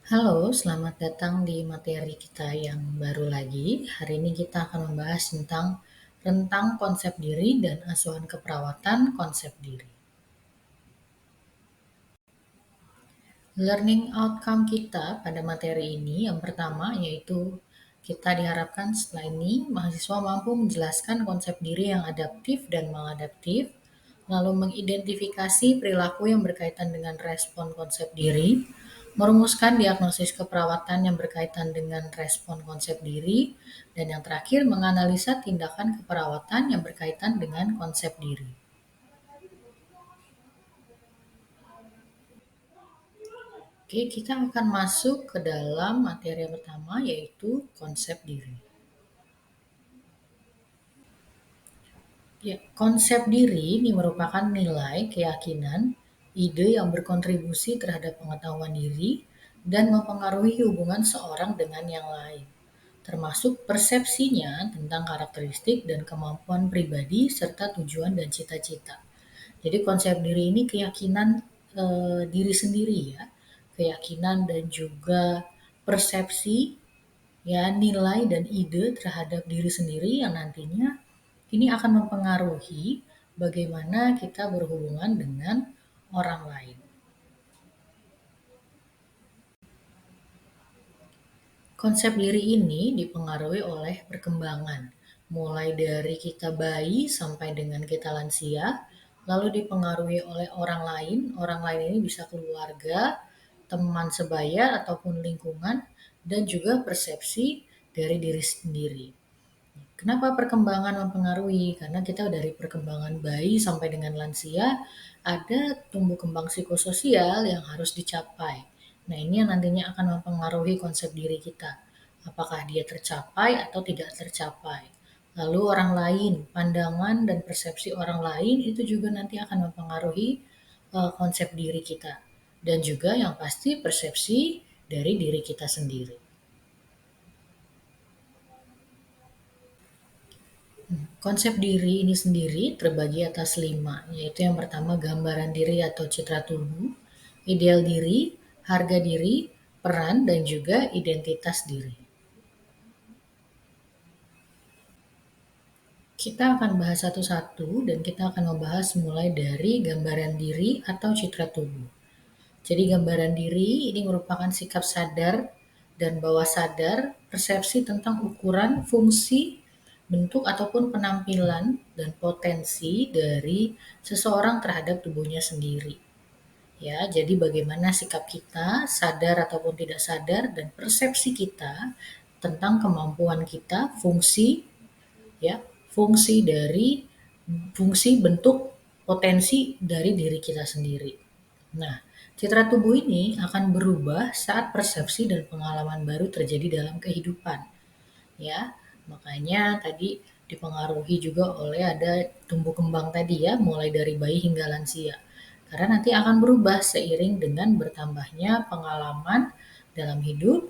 Halo, selamat datang di materi kita yang baru lagi. Hari ini kita akan membahas tentang rentang konsep diri dan asuhan keperawatan konsep diri. Learning outcome kita pada materi ini yang pertama yaitu kita diharapkan setelah ini mahasiswa mampu menjelaskan konsep diri yang adaptif dan maladaptif, lalu mengidentifikasi perilaku yang berkaitan dengan respon konsep diri, merumuskan diagnosis keperawatan yang berkaitan dengan respon konsep diri, dan yang terakhir menganalisa tindakan keperawatan yang berkaitan dengan konsep diri. Oke, kita akan masuk ke dalam materi yang pertama yaitu konsep diri. Ya, konsep diri ini merupakan nilai, keyakinan, ide yang berkontribusi terhadap pengetahuan diri dan mempengaruhi hubungan seorang dengan yang lain, termasuk persepsinya tentang karakteristik dan kemampuan pribadi serta tujuan dan cita-cita. Jadi konsep diri ini keyakinan diri sendiri ya, keyakinan dan juga persepsi ya nilai dan ide terhadap diri sendiri yang nantinya ini akan mempengaruhi bagaimana kita berhubungan dengan orang lain. Konsep diri ini dipengaruhi oleh perkembangan, mulai dari kita bayi sampai dengan kita lansia, lalu dipengaruhi oleh orang lain ini bisa keluarga, teman sebaya ataupun lingkungan, dan juga persepsi dari diri sendiri. Kenapa perkembangan mempengaruhi? Karena kita dari perkembangan bayi sampai dengan lansia, ada tumbuh kembang psikososial yang harus dicapai. Nah, ini yang nantinya akan mempengaruhi konsep diri kita. Apakah dia tercapai atau tidak tercapai. Lalu orang lain, pandangan dan persepsi orang lain itu juga nanti akan mempengaruhi konsep diri kita. Dan juga yang pasti persepsi dari diri kita sendiri. Konsep diri ini sendiri terbagi atas 5, yaitu yang pertama gambaran diri atau citra tubuh, ideal diri, harga diri, peran, dan juga identitas diri. Kita akan bahas satu-satu dan kita akan membahas mulai dari gambaran diri atau citra tubuh. Jadi gambaran diri ini merupakan sikap sadar dan bawah sadar, persepsi tentang ukuran, fungsi, bentuk ataupun penampilan dan potensi dari seseorang terhadap tubuhnya sendiri. Ya, jadi bagaimana sikap kita, sadar ataupun tidak sadar dan persepsi kita tentang kemampuan kita, fungsi ya, fungsi dari fungsi bentuk potensi dari diri kita sendiri. Nah, citra tubuh ini akan berubah saat persepsi dan pengalaman baru terjadi dalam kehidupan. Ya, makanya tadi dipengaruhi juga oleh ada tumbuh kembang tadi ya, mulai dari bayi hingga lansia. Karena nanti akan berubah seiring dengan bertambahnya pengalaman dalam hidup,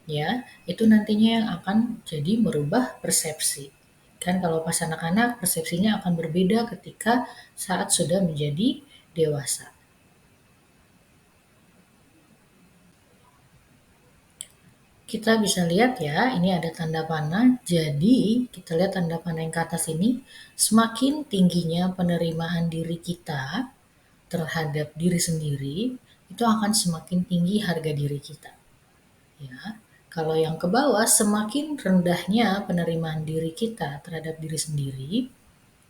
ya, itu nantinya yang akan jadi merubah persepsi. Kan kalau pas anak-anak persepsinya akan berbeda ketika saat sudah menjadi dewasa. Kita bisa lihat ya, ini ada tanda panah. Jadi, kita lihat tanda panah yang ke atas ini, semakin tingginya penerimaan diri kita terhadap diri sendiri, itu akan semakin tinggi harga diri kita. Ya, kalau yang ke bawah, semakin rendahnya penerimaan diri kita terhadap diri sendiri,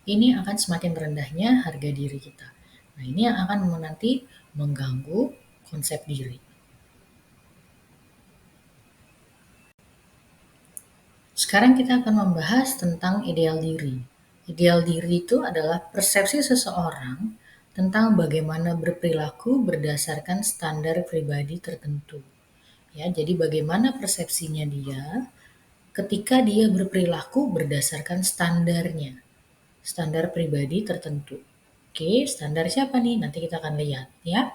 ini akan semakin rendahnya harga diri kita. Nah, ini yang akan nanti mengganggu konsep diri. Sekarang kita akan membahas tentang ideal diri. Ideal diri itu adalah persepsi seseorang tentang bagaimana berperilaku berdasarkan standar pribadi tertentu. Ya, jadi bagaimana persepsinya dia ketika dia berperilaku berdasarkan standarnya, standar pribadi tertentu. Oke, standar siapa nih? Nanti kita akan lihat ya.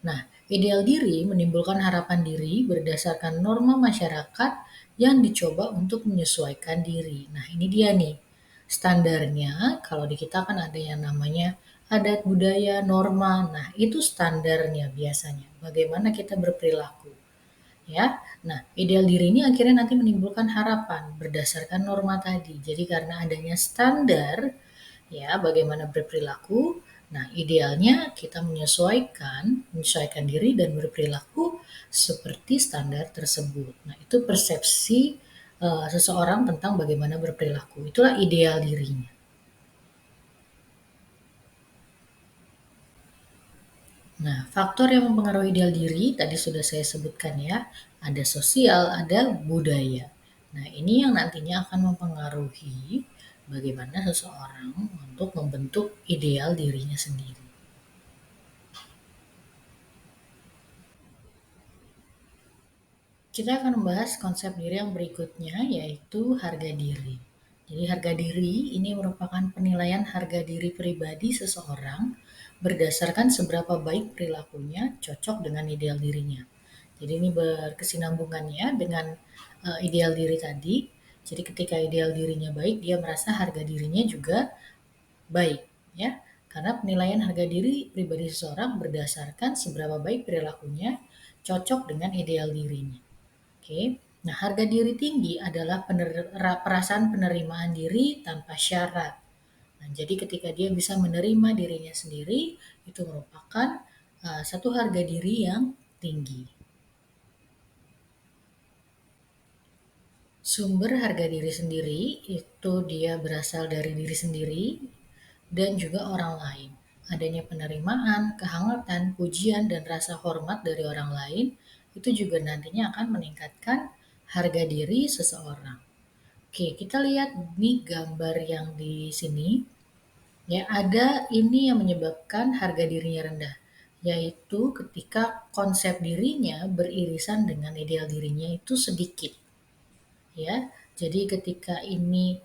Nah, ideal diri menimbulkan harapan diri berdasarkan norma masyarakat yang dicoba untuk menyesuaikan diri. Nah, ini dia nih. Standarnya, kalau di kita kan ada yang namanya adat budaya, norma. Nah, itu standarnya biasanya. Bagaimana kita berperilaku. ya. Nah, ideal diri ini akhirnya nanti menimbulkan harapan berdasarkan norma tadi. Jadi karena adanya standar, ya, bagaimana berperilaku, nah idealnya kita menyesuaikan diri dan berperilaku seperti standar tersebut. Nah, itu persepsi seseorang tentang bagaimana berperilaku. Itulah ideal dirinya. Nah, faktor yang mempengaruhi ideal diri tadi sudah saya sebutkan ya, ada sosial, ada budaya. Nah, ini yang nantinya akan mempengaruhi bagaimana seseorang untuk membentuk ideal dirinya sendiri. Kita akan membahas konsep diri yang berikutnya, yaitu harga diri. Jadi harga diri ini merupakan penilaian harga diri pribadi seseorang berdasarkan seberapa baik perilakunya cocok dengan ideal dirinya. Jadi ini berkesinambungannya dengan ideal diri tadi. Jadi ketika ideal dirinya baik, dia merasa harga dirinya juga baik, ya. Karena penilaian harga diri pribadi seseorang berdasarkan seberapa baik perilakunya cocok dengan ideal dirinya. Oke. Nah, harga diri tinggi adalah perasaan penerimaan diri tanpa syarat. Nah, jadi ketika dia bisa menerima dirinya sendiri, itu merupakan satu harga diri yang tinggi. Sumber harga diri sendiri itu dia berasal dari diri sendiri dan juga orang lain. Adanya penerimaan, kehangatan, pujian, dan rasa hormat dari orang lain itu juga nantinya akan meningkatkan harga diri seseorang. Oke, kita lihat nih gambar yang di sini. Ya, ada ini yang menyebabkan harga dirinya rendah, yaitu ketika konsep dirinya beririsan dengan ideal dirinya itu sedikit. Ya, jadi ketika ini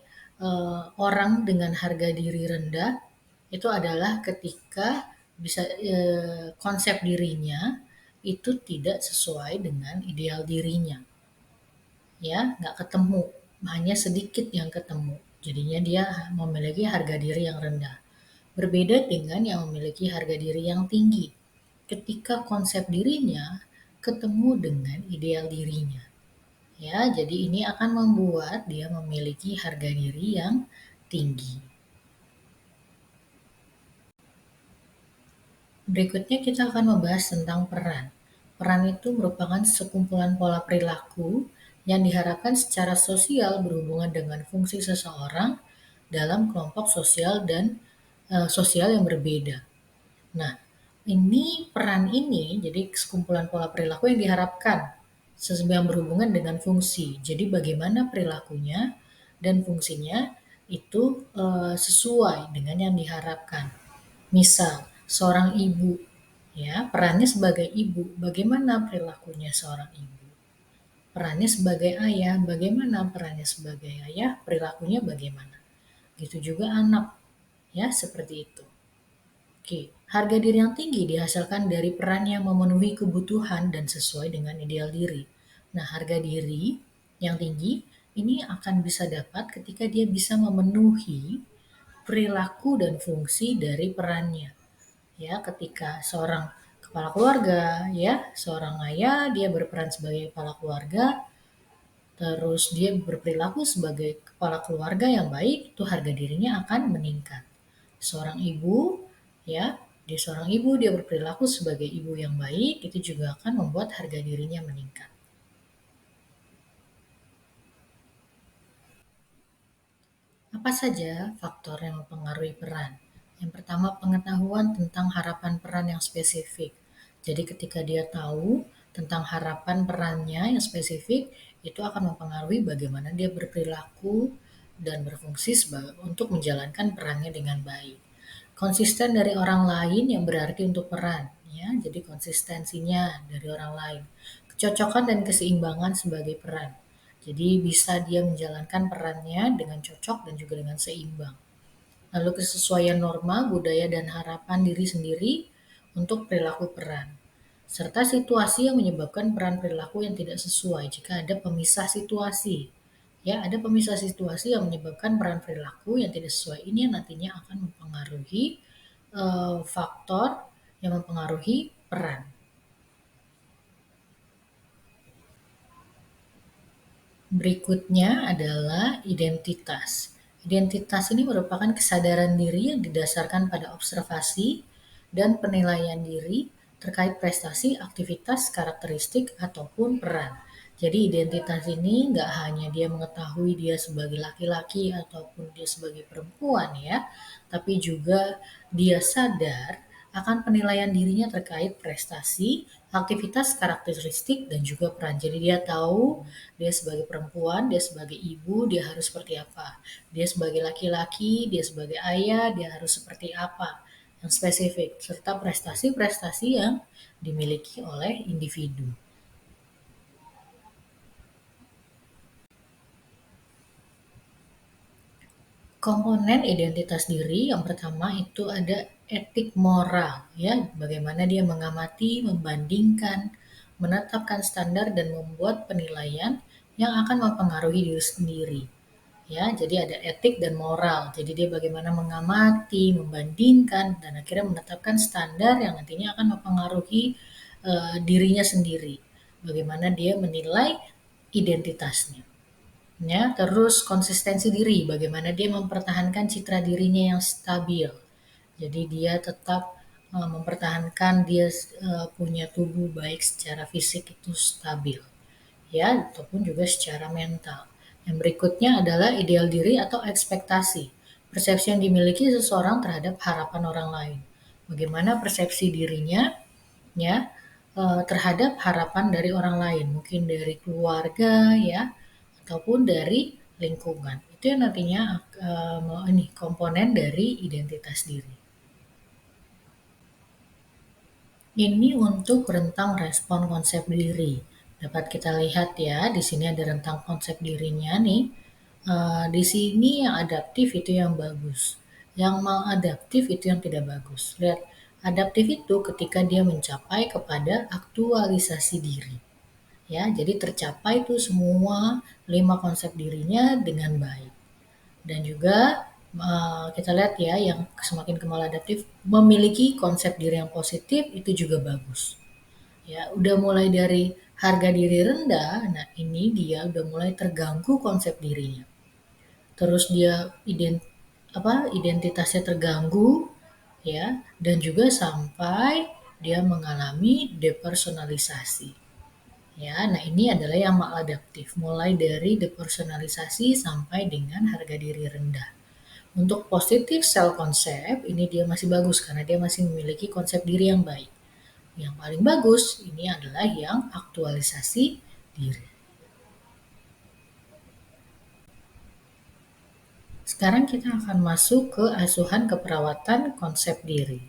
orang dengan harga diri rendah itu adalah ketika bisa konsep dirinya itu tidak sesuai dengan ideal dirinya, ya, nggak ketemu, hanya sedikit yang ketemu. Jadinya dia memiliki harga diri yang rendah. Berbeda dengan yang memiliki harga diri yang tinggi. Ketika konsep dirinya ketemu dengan ideal dirinya. Ya, jadi ini akan membuat dia memiliki harga diri yang tinggi. Berikutnya kita akan membahas tentang peran. Peran itu merupakan sekumpulan pola perilaku yang diharapkan secara sosial berhubungan dengan fungsi seseorang dalam kelompok sosial dan sosial yang berbeda. Nah, ini peran ini jadi sekumpulan pola perilaku yang diharapkan yang berhubungan dengan fungsi. Jadi bagaimana perilakunya dan fungsinya itu sesuai dengan yang diharapkan. Misal, seorang ibu, ya, perannya sebagai ibu, bagaimana perilakunya seorang ibu? Perannya sebagai ayah, bagaimana perannya sebagai ayah, perilakunya bagaimana? Gitu juga anak, ya, seperti itu. Oke, harga diri yang tinggi dihasilkan dari peran yang memenuhi kebutuhan dan sesuai dengan ideal diri. Nah, harga diri yang tinggi ini akan bisa dapat ketika dia bisa memenuhi perilaku dan fungsi dari perannya. Ya, ketika seorang kepala keluarga, ya, seorang ayah, dia berperan sebagai kepala keluarga, terus dia berperilaku sebagai kepala keluarga yang baik, itu harga dirinya akan meningkat. Seorang ibu, ya, dia seorang ibu, dia berperilaku sebagai ibu yang baik, itu juga akan membuat harga dirinya meningkat. Apa saja faktor yang mempengaruhi peran? Yang pertama, pengetahuan tentang harapan peran yang spesifik. Jadi ketika dia tahu tentang harapan perannya yang spesifik, itu akan mempengaruhi bagaimana dia berperilaku dan berfungsi untuk menjalankan perannya dengan baik. Konsisten dari orang lain yang berarti untuk peran, ya. Jadi konsistensinya dari orang lain. Kecocokan dan keseimbangan sebagai peran. Jadi bisa dia menjalankan perannya dengan cocok dan juga dengan seimbang. Lalu kesesuaian norma, budaya, dan harapan diri sendiri untuk perilaku peran. Serta situasi yang menyebabkan peran perilaku yang tidak sesuai jika ada pemisah situasi. Ya, ada pemisah situasi yang menyebabkan peran perilaku yang tidak sesuai ini yang nantinya akan mempengaruhi faktor yang mempengaruhi peran. Berikutnya adalah identitas. Identitas ini merupakan kesadaran diri yang didasarkan pada observasi dan penilaian diri terkait prestasi, aktivitas, karakteristik, ataupun peran. Jadi identitas ini nggak hanya dia mengetahui dia sebagai laki-laki ataupun dia sebagai perempuan ya, tapi juga dia sadar akan penilaian dirinya terkait prestasi, aktivitas, karakteristik, dan juga peran. Jadi dia tahu dia sebagai perempuan, dia sebagai ibu, dia harus seperti apa. Dia sebagai laki-laki, dia sebagai ayah, dia harus seperti apa. Yang spesifik, serta prestasi-prestasi yang dimiliki oleh individu. Komponen identitas diri yang pertama itu ada etik moral ya, bagaimana dia mengamati, membandingkan, menetapkan standar dan membuat penilaian yang akan mempengaruhi diri sendiri. Ya, jadi ada etik dan moral. Jadi dia bagaimana mengamati, membandingkan dan akhirnya menetapkan standar yang nantinya akan mempengaruhi dirinya sendiri. Bagaimana dia menilai identitasnya. Ya, terus konsistensi diri, bagaimana dia mempertahankan citra dirinya yang stabil. Jadi dia tetap mempertahankan dia punya tubuh baik secara fisik itu stabil, ya, ataupun juga secara mental. Yang berikutnya adalah ideal diri atau ekspektasi. Persepsi yang dimiliki seseorang terhadap harapan orang lain. Bagaimana persepsi dirinya ya terhadap harapan dari orang lain, mungkin dari keluarga ya ataupun dari lingkungan. Itu yang nantinya ini komponen dari identitas diri. Ini untuk rentang respon konsep diri. Dapat kita lihat ya, di sini ada rentang konsep dirinya nih. Di sini yang adaptif itu yang bagus. Yang maladaptif itu yang tidak bagus. Lihat, adaptif itu ketika dia mencapai kepada aktualisasi diri. Ya, jadi tercapai tuh semua 5 konsep dirinya dengan baik. Dan juga kita lihat ya yang semakin ke maladaptif memiliki konsep diri yang positif itu juga bagus. Ya, udah mulai dari harga diri rendah, nah ini dia udah mulai terganggu konsep dirinya. Terus dia identitasnya terganggu ya dan juga sampai dia mengalami depersonalisasi. Ya, nah ini adalah yang maladaptif, mulai dari depersonalisasi sampai dengan harga diri rendah. Untuk positif self concept, ini dia masih bagus karena dia masih memiliki konsep diri yang baik. Yang paling bagus ini adalah yang aktualisasi diri. Sekarang kita akan masuk ke asuhan keperawatan konsep diri.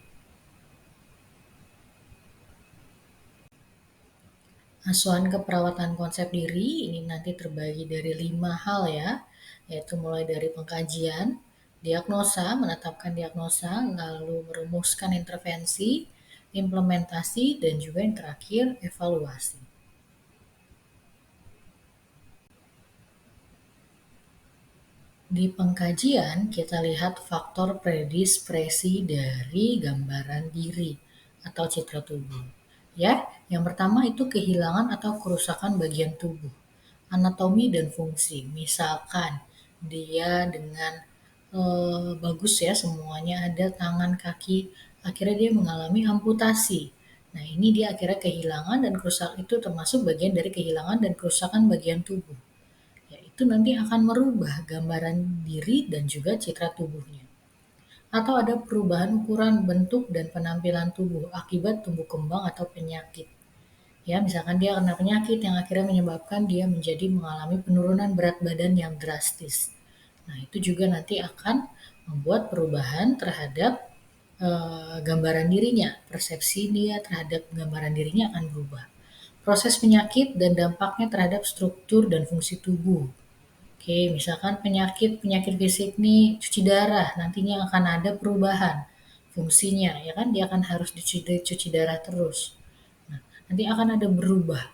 Asuhan keperawatan konsep diri ini nanti terbagi dari 5 hal ya, yaitu mulai dari pengkajian, diagnosa, menetapkan diagnosa, lalu merumuskan intervensi, implementasi, dan juga yang terakhir evaluasi. Di pengkajian, kita lihat faktor predispresi dari gambaran diri atau citra tubuh. Ya, yang pertama itu kehilangan atau kerusakan bagian tubuh, anatomi dan fungsi. Misalkan dia dengan bagus ya semuanya ada tangan, kaki, akhirnya dia mengalami amputasi. Nah, ini dia akhirnya kehilangan dan kerusakan itu termasuk bagian dari kehilangan dan kerusakan bagian tubuh. Itu nanti akan merubah gambaran diri dan juga citra tubuhnya. Atau ada perubahan ukuran, bentuk, dan penampilan tubuh akibat tumbuh kembang atau penyakit. Ya, misalkan dia kena penyakit yang akhirnya menyebabkan dia menjadi mengalami penurunan berat badan yang drastis. Nah, itu juga nanti akan membuat perubahan terhadap gambaran dirinya, persepsi dia terhadap gambaran dirinya akan berubah. Proses penyakit dan dampaknya terhadap struktur dan fungsi tubuh. Oke, misalkan penyakit fisik nih cuci darah, nantinya akan ada perubahan fungsinya, ya kan? Dia akan harus dicuci darah terus. Nah, nanti akan ada berubah.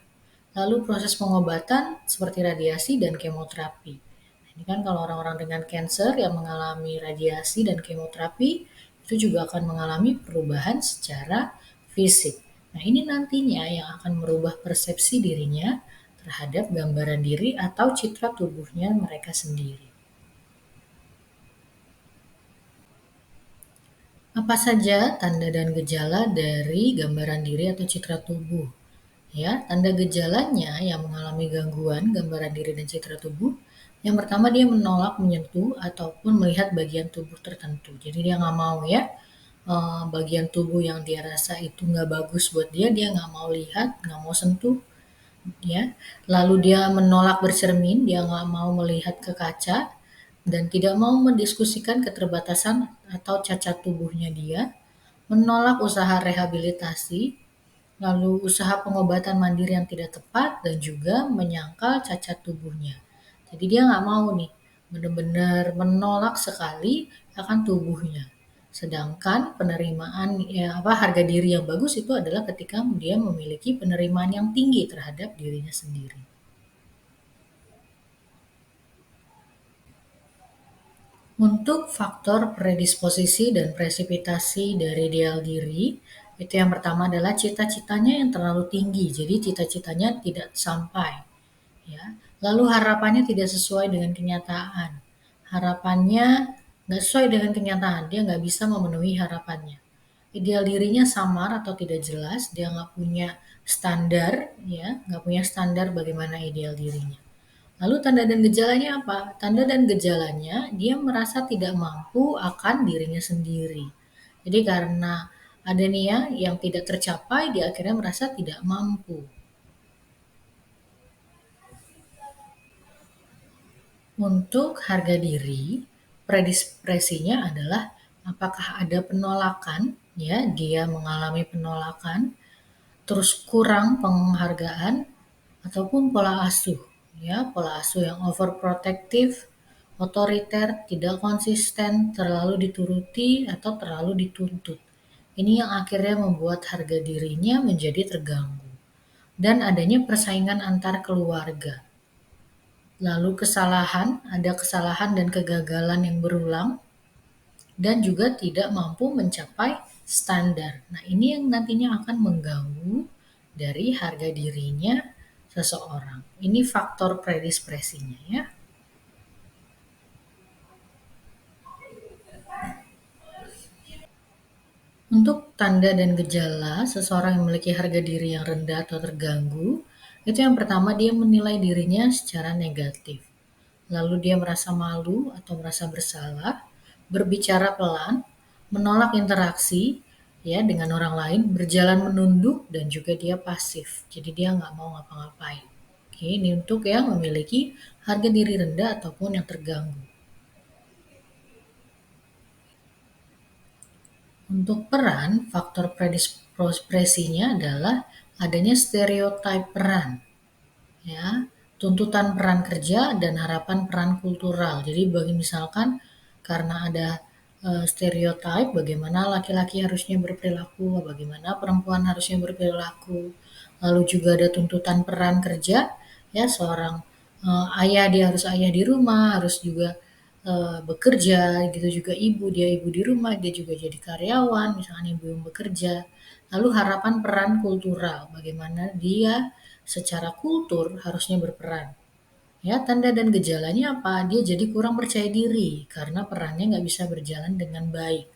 Lalu proses pengobatan seperti radiasi dan kemoterapi. Nah, ini kan kalau orang-orang dengan cancer yang mengalami radiasi dan kemoterapi itu juga akan mengalami perubahan secara fisik. Nah, ini nantinya yang akan merubah persepsi dirinya terhadap gambaran diri atau citra tubuhnya mereka sendiri. Apa saja tanda dan gejala dari gambaran diri atau citra tubuh? Ya, tanda gejalanya yang mengalami gangguan gambaran diri dan citra tubuh, yang pertama dia menolak menyentuh ataupun melihat bagian tubuh tertentu. Jadi dia nggak mau ya, bagian tubuh yang dia rasa itu nggak bagus buat dia nggak mau lihat, nggak mau sentuh, ya. Lalu dia menolak bercermin, dia nggak mau melihat ke kaca dan tidak mau mendiskusikan keterbatasan atau cacat tubuhnya dia, menolak usaha rehabilitasi, lalu usaha pengobatan mandiri yang tidak tepat, dan juga menyangkal cacat tubuhnya. Jadi dia nggak mau nih, benar-benar menolak sekali akan tubuhnya. Sedangkan penerimaan ya apa harga diri yang bagus itu adalah ketika dia memiliki penerimaan yang tinggi terhadap dirinya sendiri. Untuk faktor predisposisi dan presipitasi dari ideal diri, itu yang pertama adalah cita-citanya yang terlalu tinggi, jadi cita-citanya tidak sampai. Ya, lalu harapannya tidak sesuai dengan kenyataan. Harapannya nggak sesuai dengan kenyataan, dia nggak bisa memenuhi harapannya. Ideal dirinya samar atau tidak jelas, dia nggak punya standar, ya, nggak punya standar bagaimana ideal dirinya. Lalu tanda dan gejalanya apa? Tanda dan gejalanya dia merasa tidak mampu akan dirinya sendiri. Jadi karena ada nih ya yang tidak tercapai, dia akhirnya merasa tidak mampu. Untuk harga diri, predispresinya adalah apakah ada penolakan, ya, dia mengalami penolakan, terus kurang penghargaan, ataupun pola asuh, ya, pola asuh yang overprotective, otoriter, tidak konsisten, terlalu dituruti atau terlalu dituntut. Ini yang akhirnya membuat harga dirinya menjadi terganggu. Dan adanya persaingan antar keluarga. Lalu ada kesalahan dan kegagalan yang berulang, dan juga tidak mampu mencapai standar. Nah, ini yang nantinya akan mengganggu dari harga dirinya seseorang. Ini faktor predispresinya ya. Untuk tanda dan gejala seseorang yang memiliki harga diri yang rendah atau terganggu, itu yang pertama dia menilai dirinya secara negatif. Lalu dia merasa malu atau merasa bersalah, berbicara pelan, menolak interaksi ya dengan orang lain, berjalan menunduk, dan juga dia pasif. Jadi dia nggak mau ngapa-ngapain. Oke, ini untuk yang memiliki harga diri rendah ataupun yang terganggu. Untuk peran, faktor predispresinya adalah adanya stereotip peran, ya, tuntutan peran kerja dan harapan peran kultural. Jadi bagi misalkan karena ada stereotip bagaimana laki-laki harusnya berperilaku, bagaimana perempuan harusnya berperilaku. Lalu juga ada tuntutan peran kerja, ya, seorang ayah dia harus ayah di rumah, harus juga bekerja, gitu juga ibu di rumah, dia juga jadi karyawan, misalnya ibu yang bekerja. Lalu harapan peran kultural, bagaimana dia secara kultur harusnya berperan. Ya, tanda dan gejalanya apa? Dia jadi kurang percaya diri karena perannya nggak bisa berjalan dengan baik.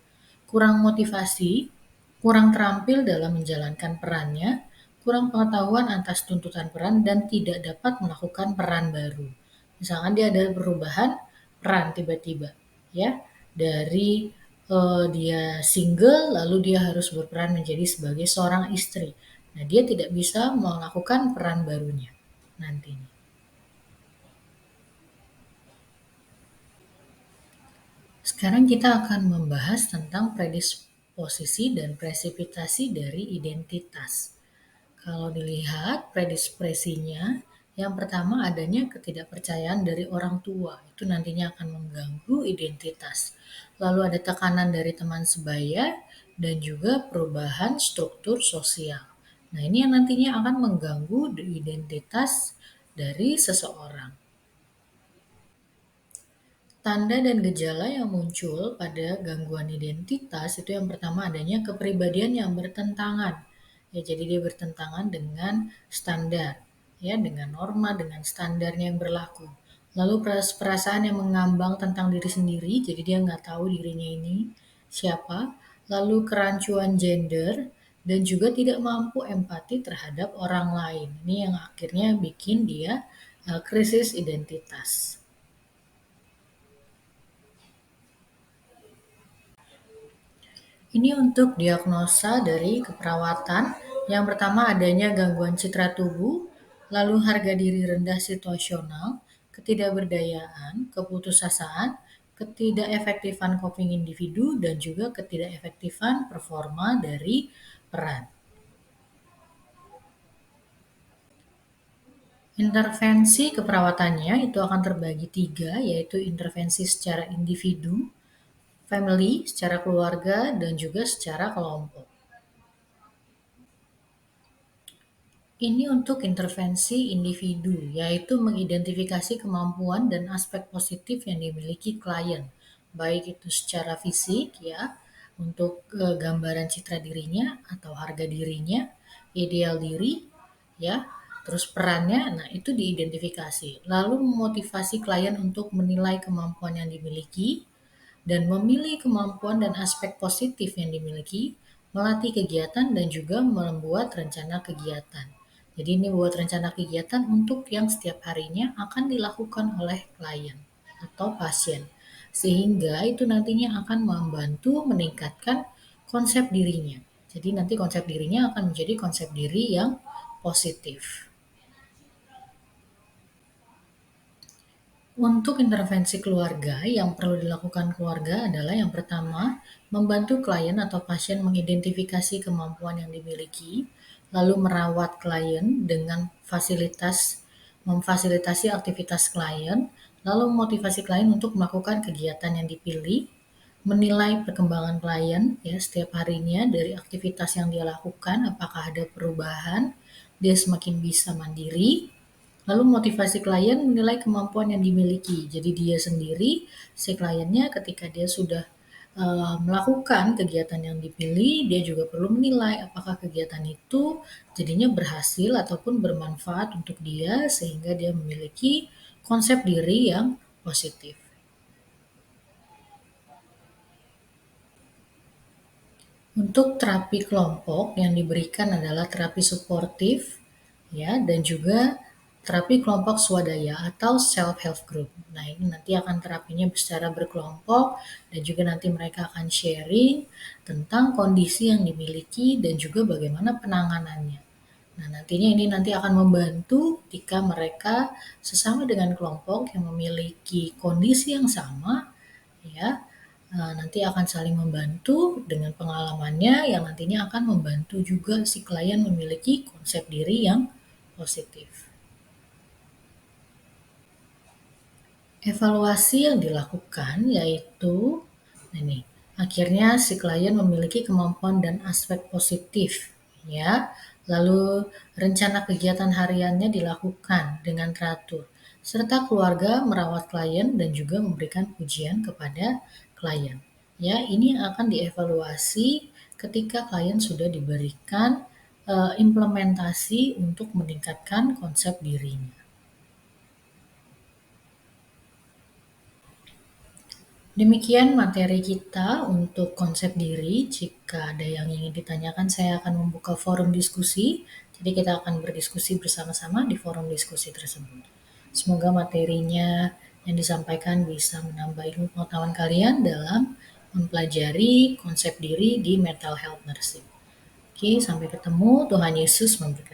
Kurang motivasi, kurang terampil dalam menjalankan perannya, kurang pengetahuan atas tuntutan peran, dan tidak dapat melakukan peran baru. Misalkan dia ada perubahan peran tiba-tiba, ya, dari dia single lalu dia harus berperan menjadi sebagai seorang istri. Nah, dia tidak bisa melakukan peran barunya nantinya. Sekarang kita akan membahas tentang predisposisi dan presipitasi dari identitas. Kalau dilihat predisposisinya, yang pertama adanya ketidakpercayaan dari orang tua, itu nantinya akan mengganggu identitas. Lalu ada tekanan dari teman sebaya dan juga perubahan struktur sosial. Nah, ini yang nantinya akan mengganggu identitas dari seseorang. Tanda dan gejala yang muncul pada gangguan identitas itu yang pertama adanya kepribadian yang bertentangan. Ya, jadi dia bertentangan dengan standar. ya, dengan norma, dengan standarnya yang berlaku. Lalu perasaan yang mengambang tentang diri sendiri, jadi dia nggak tahu dirinya ini siapa. Lalu kerancuan gender, dan juga tidak mampu empati terhadap orang lain. Ini yang akhirnya bikin dia krisis identitas. Ini untuk diagnosa dari keperawatan. Yang pertama adanya gangguan citra tubuh, lalu harga diri rendah situasional, ketidakberdayaan, keputusasaan, ketidakefektifan coping individu, dan juga ketidakefektifan performa dari peran. Intervensi keperawatannya itu akan terbagi tiga, yaitu intervensi secara individu, family, secara keluarga, dan juga secara kelompok. Ini untuk intervensi individu, yaitu mengidentifikasi kemampuan dan aspek positif yang dimiliki klien, baik itu secara fisik ya, untuk gambaran citra dirinya atau harga dirinya, ideal diri ya, terus perannya, nah itu diidentifikasi. Lalu memotivasi klien untuk menilai kemampuan yang dimiliki dan memilih kemampuan dan aspek positif yang dimiliki, melatih kegiatan dan juga membuat rencana kegiatan. Jadi ini buat rencana kegiatan untuk yang setiap harinya akan dilakukan oleh klien atau pasien. Sehingga itu nantinya akan membantu meningkatkan konsep dirinya. Jadi nanti konsep dirinya akan menjadi konsep diri yang positif. Untuk intervensi keluarga, yang perlu dilakukan keluarga adalah yang pertama, membantu klien atau pasien mengidentifikasi kemampuan yang dimiliki, lalu merawat klien dengan memfasilitasi aktivitas klien, lalu memotivasi klien untuk melakukan kegiatan yang dipilih, menilai perkembangan klien ya setiap harinya dari aktivitas yang dia lakukan, apakah ada perubahan, dia semakin bisa mandiri. Lalu motivasi klien menilai kemampuan yang dimiliki. Jadi dia sendiri, si kliennya ketika dia sudah melakukan kegiatan yang dipilih, dia juga perlu menilai apakah kegiatan itu jadinya berhasil ataupun bermanfaat untuk dia sehingga dia memiliki konsep diri yang positif. Untuk terapi kelompok yang diberikan adalah terapi suportif ya dan juga terapi kelompok swadaya atau self help group. Nah, ini nanti akan terapinya secara berkelompok dan juga nanti mereka akan sharing tentang kondisi yang dimiliki dan juga bagaimana penanganannya. Nah, nantinya ini nanti akan membantu jika mereka sesama dengan kelompok yang memiliki kondisi yang sama ya, nanti akan saling membantu dengan pengalamannya yang nantinya akan membantu juga si klien memiliki konsep diri yang positif. Evaluasi yang dilakukan yaitu ini, akhirnya si klien memiliki kemampuan dan aspek positif ya. Lalu rencana kegiatan hariannya dilakukan dengan teratur serta keluarga merawat klien dan juga memberikan pujian kepada klien. Ya, ini akan dievaluasi ketika klien sudah diberikan implementasi untuk meningkatkan konsep dirinya. Demikian materi kita untuk konsep diri. Jika ada yang ingin ditanyakan, saya akan membuka forum diskusi. Jadi kita akan berdiskusi bersama-sama di forum diskusi tersebut. Semoga materinya yang disampaikan bisa menambah ilmu pengetahuan kalian dalam mempelajari konsep diri di mental health nursing. Oke, sampai ketemu. Tuhan Yesus memberkati.